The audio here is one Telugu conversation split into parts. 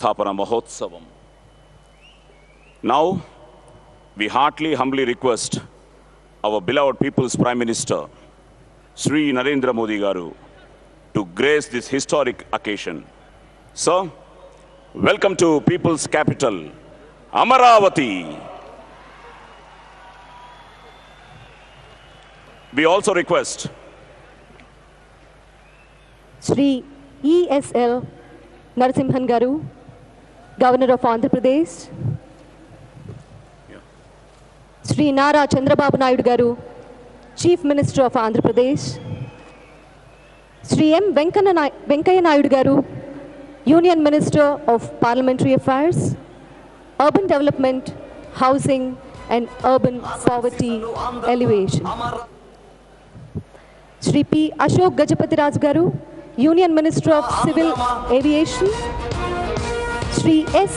Thapana Mahotsavam. Now, we heartily, humbly request our beloved People's Prime Minister, Sri Narendra Modi Garu, to grace this historic occasion. Sir, welcome to People's Capital, Amaravati. We also request Sri E.S.L. Narasimhan Garu, Governor of Andhra Pradesh. Sri Nara Chandrababu Naidu Garu, Chief Minister of Andhra Pradesh. Sri M. Venkaya Naidu Garu, Union Minister of Parliamentary Affairs, Urban Development, Housing and Urban Poverty Alleviation. Sri P. Ashok Gajapati Garu, Union Minister of Civil Aviation. Sri S.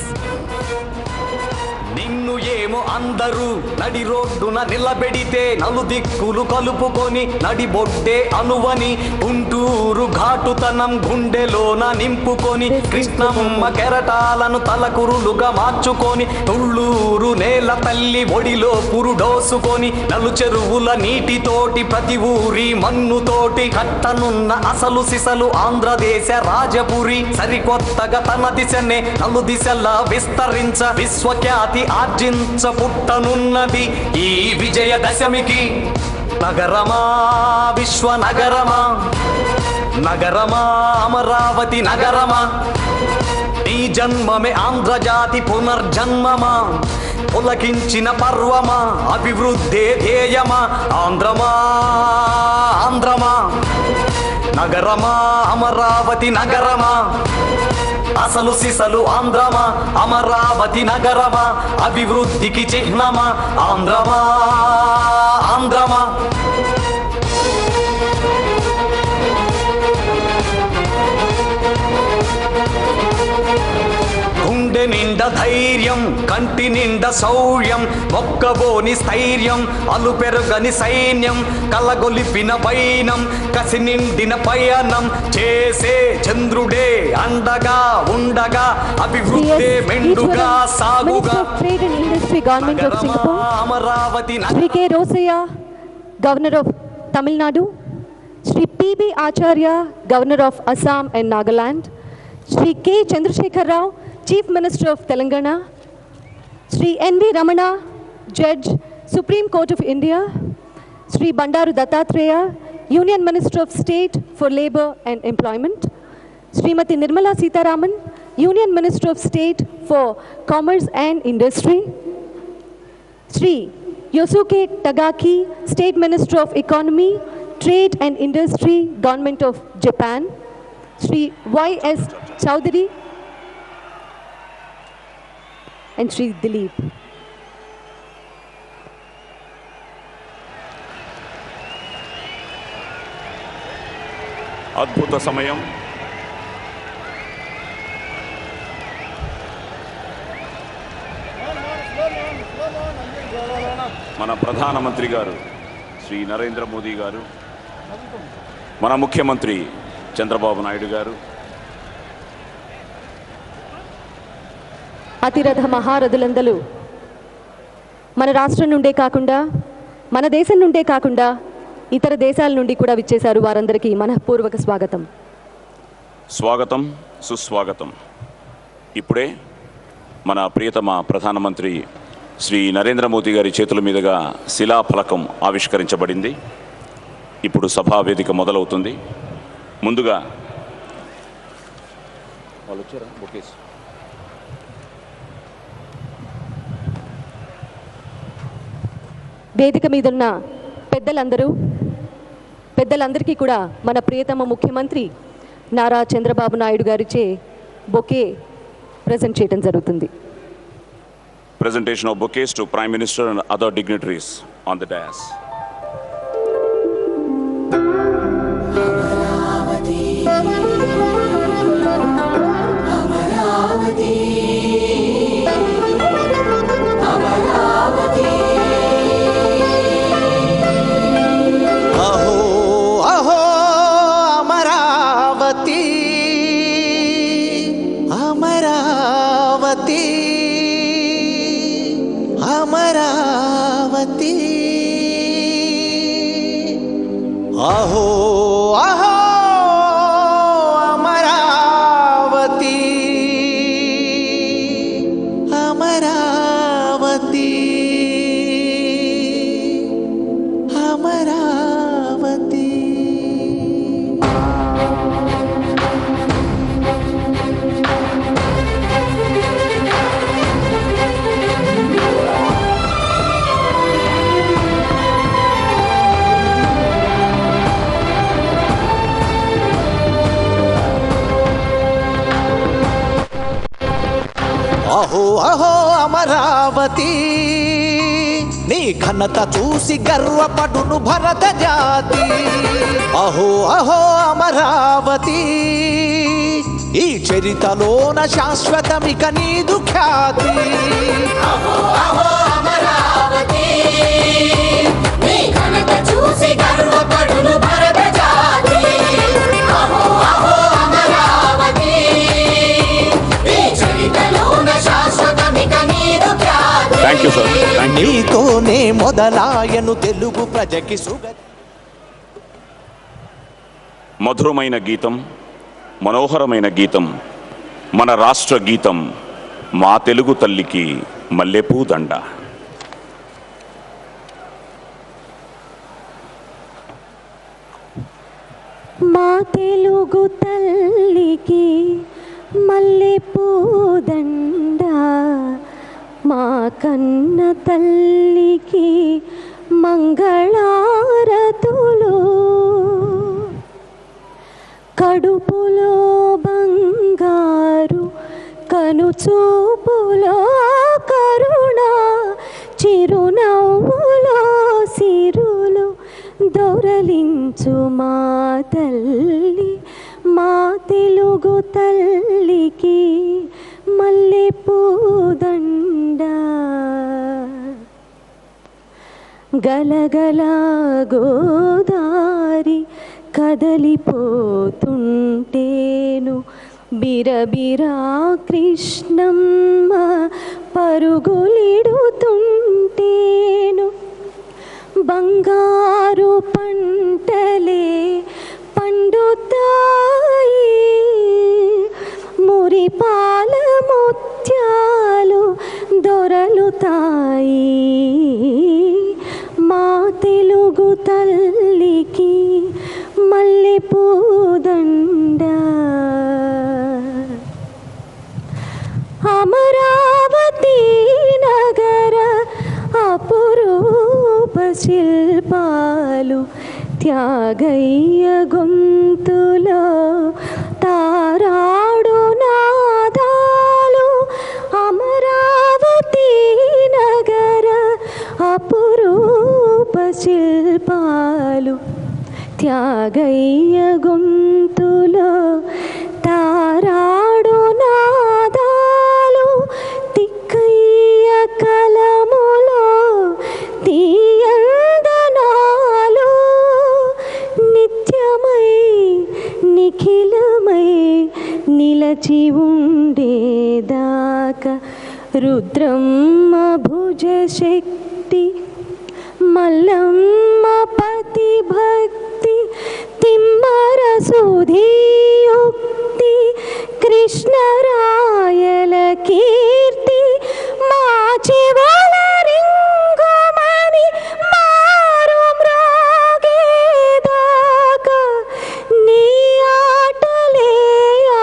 నిన్ను ఏమో అందరూ నడి రోడ్డున నిలబెడితే నలుదిక్కులు కలుపుకొని నడిబొడ్డే అనువని గుంటూరు ఘాటుతనం గుండెలోన నింపుకొని కృష్ణమ్మ కెరటాలను తలకురులుగా మార్చుకొని తుళ్ళూరు నేల తల్లి ఒడిలో పురుడోసుకొని నలుచెరువుల నీటితోటి ప్రతి ఊరి మన్నుతోటి కట్టనున్న అసలు సిసలు ఆంధ్రదేశ రాజపురి సరికొత్తగా తన దిశనే నలు దిశలా విస్తరించ విశ్వఖ్యాతి ఆర్జించ పుట్టనున్నది ఈ విజయదశమికి. నగరమా విశ్వనగరమా, నగరమా అమరావతి నగరమా, నీ జన్మమే ఆంధ్రజాతి పునర్జన్మమా, పులకించిన పర్వమా అభివృద్ధే ధ్యేయమా, ఆంధ్రమా ఆంధ్రమా, నగరమా అమరావతి నగరమా, అసలు సిసలు ఆంధ్రమా అమరావతి నగరమా, అభివృద్ధికి చిహ్నమా ఆంధ్రమా ఆంధ్రమా. గుండె నిండా ధైర్యం, కంటి నిండా శౌర్యం, మొక్కబోని స్థైర్యం, అలు పెరుగని సైన్యం, కలగొలిపిన వైనం, కసి నిండిన పయనం చేసే చంద్రుడే అండగా ఉండగా అభివృద్ధి మెండుగా సాగుగా. Amaravati. Sri K. Rosaya, Governor of Tamil Nadu. Sri P.B. Acharya, Governor of Assam and Nagaland. Sri K. Chandrasekhar Rao, Chief Minister of Telangana. Sri N.V. Ramana, Judge, Supreme Court of India. Sri Bandaru Dattatreya, Union Minister of State for Labour and Employment. Srimati Nirmala Sitharaman, Union Minister of State for Commerce and Industry. Sri Yosuke Tagaki, State Minister of Economy, Trade and Industry, Government of Japan. Sri Y.S. Chowdhury and Sri Dilip. అద్భుత సమయం. మన ప్రధానమంత్రి గారు శ్రీ నరేంద్ర మోదీ గారు, మన ముఖ్యమంత్రి చంద్రబాబు నాయుడు గారు, అతిరథ మహారథులందరూ మన రాష్ట్రం నుండే కాకుండా, మన దేశం నుండే కాకుండా ఇతర దేశాల నుండి కూడా విచ్చేశారు. వారందరికీ మనఃపూర్వక స్వాగతం. స్వాగతం, సుస్వాగతం. ఇప్పుడే మన ప్రియతమ ప్రధానమంత్రి శ్రీ నరేంద్ర మోదీ గారి చేతుల మీదుగా శిలాఫలకం ఆవిష్కరించబడింది. ఇప్పుడు సభా వేదిక మొదలవుతుంది. ముందుగా వేదిక మీదున్న పెద్దలందరికీ కూడా మన ప్రియతమ ముఖ్యమంత్రి నారా చంద్రబాబు నాయుడు గారిచే బొకే ప్రజెంట్ చేయడం జరుగుతుంది. Presentation of bouquets to Prime Minister and other dignitaries on the dais. అహో అహో అమరావతి అమరావతి. అమరావతి అహో అహో అమరావతి అమరావతి అమరావతి. అహో అహో అమరావతి నీ ఘనత చూసి గర్వపడును భరత జాతి. అహో అహో అమరావతి ఈ చరితలోన శాశ్వతమిక నీదు ఖ్యాతి. అహో అహో అమరావతి నీ ఘనత చూసి గర్వపడును భరత జాతి. అహో అహో అమరావతి ఈ చరితలోన శాశ్వతమిక నీదు ఖ్యాతి. Thank you sir. నీతోనే మొదలాయను తెలుగు ప్రజకి సుగతి. మధురమైన గీతం, మనోహరమైన గీతం, మన రాష్ట్ర గీతం, మా తెలుగు తల్లికి మల్లెపూ దండ. మా తెలుగు తల్లికి మల్లెపూ దండ, మా కన్న తల్లికి మంగళారతులు. కడుపులో బంగారు కనుచూపులో కరుణ, చిరునవ్వులో సిరులు దొరలించు మా తల్లి. మా తెలుగు తల్లికి మల్లెపూ దండ. గలగల గోదారి కదలిపోతుంటేను, బిరబిరా కృష్ణమ్మ పరుగులిడుతుంటేను, బంగారు పంటలే పండుతాయి, మురిపాల ముత్యాలు దొరలుతాయి. మా తెలుగు తల్లికి మల్లెపూ దండ. అమరావతి నగర అపురూప శిల్పాలు, త్యాగయ్య గొంతులో తారాడు నాదాలు. అమరావతి నగర అపురూప శిల్పాలు, త్యాగయ్య గొంతులో తారాడు నాదాలు. తిక్కయ్య కలములో తీయందనాలు, నిత్యమై నిఖిలమై నిలచి ఉండేదాకా రుద్రమ్మ భుజ శక్తి, మల్లమ్మ పతి భక్తి, తిమ్మర సుధీయుక్తి, కృష్ణరాయల కీర్తి. మా చెవుల రింగుమని మారు మ్రోగేదాకా నీ ఆటలే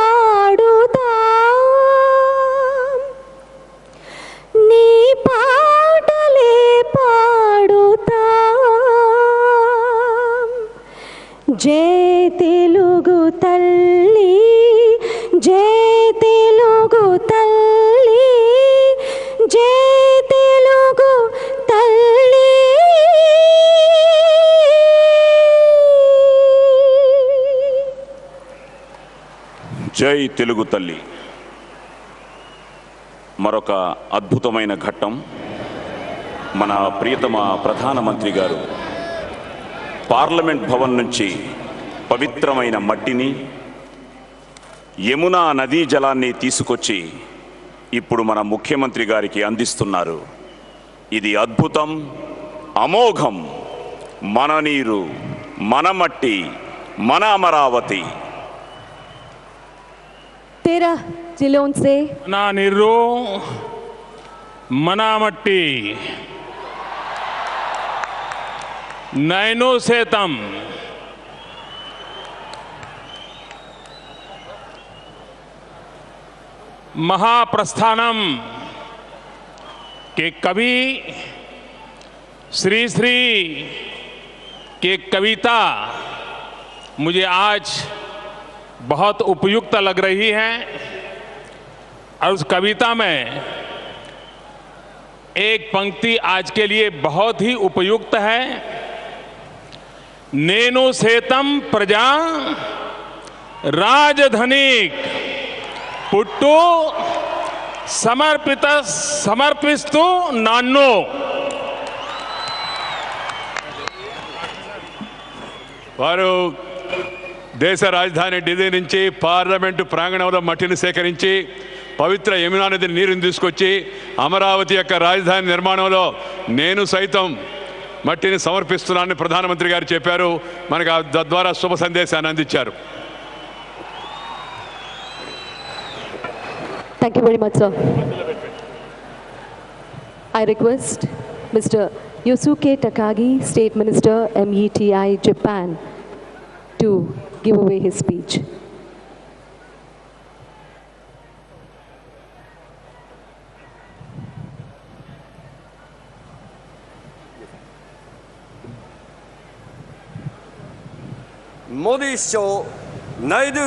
ఆడుతాం, నీ పాటలే పాడుతాం. జై తెలుగు తల్లి, జై తెలుగు తల్లి, జై తెలుగు తల్లి. జై తెలుగు తల్లి. మరొక అద్భుతమైన ఘట్టం. మన ప్రియతమ ప్రధానమంత్రి గారు పార్లమెంట్ భవన్ నుంచి పవిత్రమైన మట్టిని, యమునా నదీ జలాన్ని తీసుకొచ్చి ఇప్పుడు మన ముఖ్యమంత్రి గారికి అందిస్తున్నారు. ఇది అద్భుతం, అమోఘం. మన నీరు, మన మట్టి, మన అమరావతి. 13 जिलों से मना निर्रो मना मट्टी नैनो से तम महाप्रस्थानम के कवि श्री श्री के कविता मुझे आज बहुत उपयुक्त लग रही है। और उस कविता में एक पंक्ति आज के लिए बहुत ही उपयुक्त है। नेनु सेतम प्रजा राजधनिक पुट्टू समर्पिस्तु नान्नो। వారు దేశ రాజధాని ఢిల్లీ నుంచి పార్లమెంటు ప్రాంగణంలో మట్టిని సేకరించి పవిత్ర యమునా నది నీరుని తీసుకొచ్చి అమరావతి యొక్క రాజధాని నిర్మాణంలో నేను సైతం మట్టిని సమర్పిస్తున్నానని ప్రధానమంత్రి గారు చెప్పారు. మనకు తద్వారా శుభ సందేశాన్ని అందించారు. Thank you very much, sir. I request Mr. Yosuke Takagi, State Minister, METI, Japan, to give away his speech. मोदी首相ナイドゥ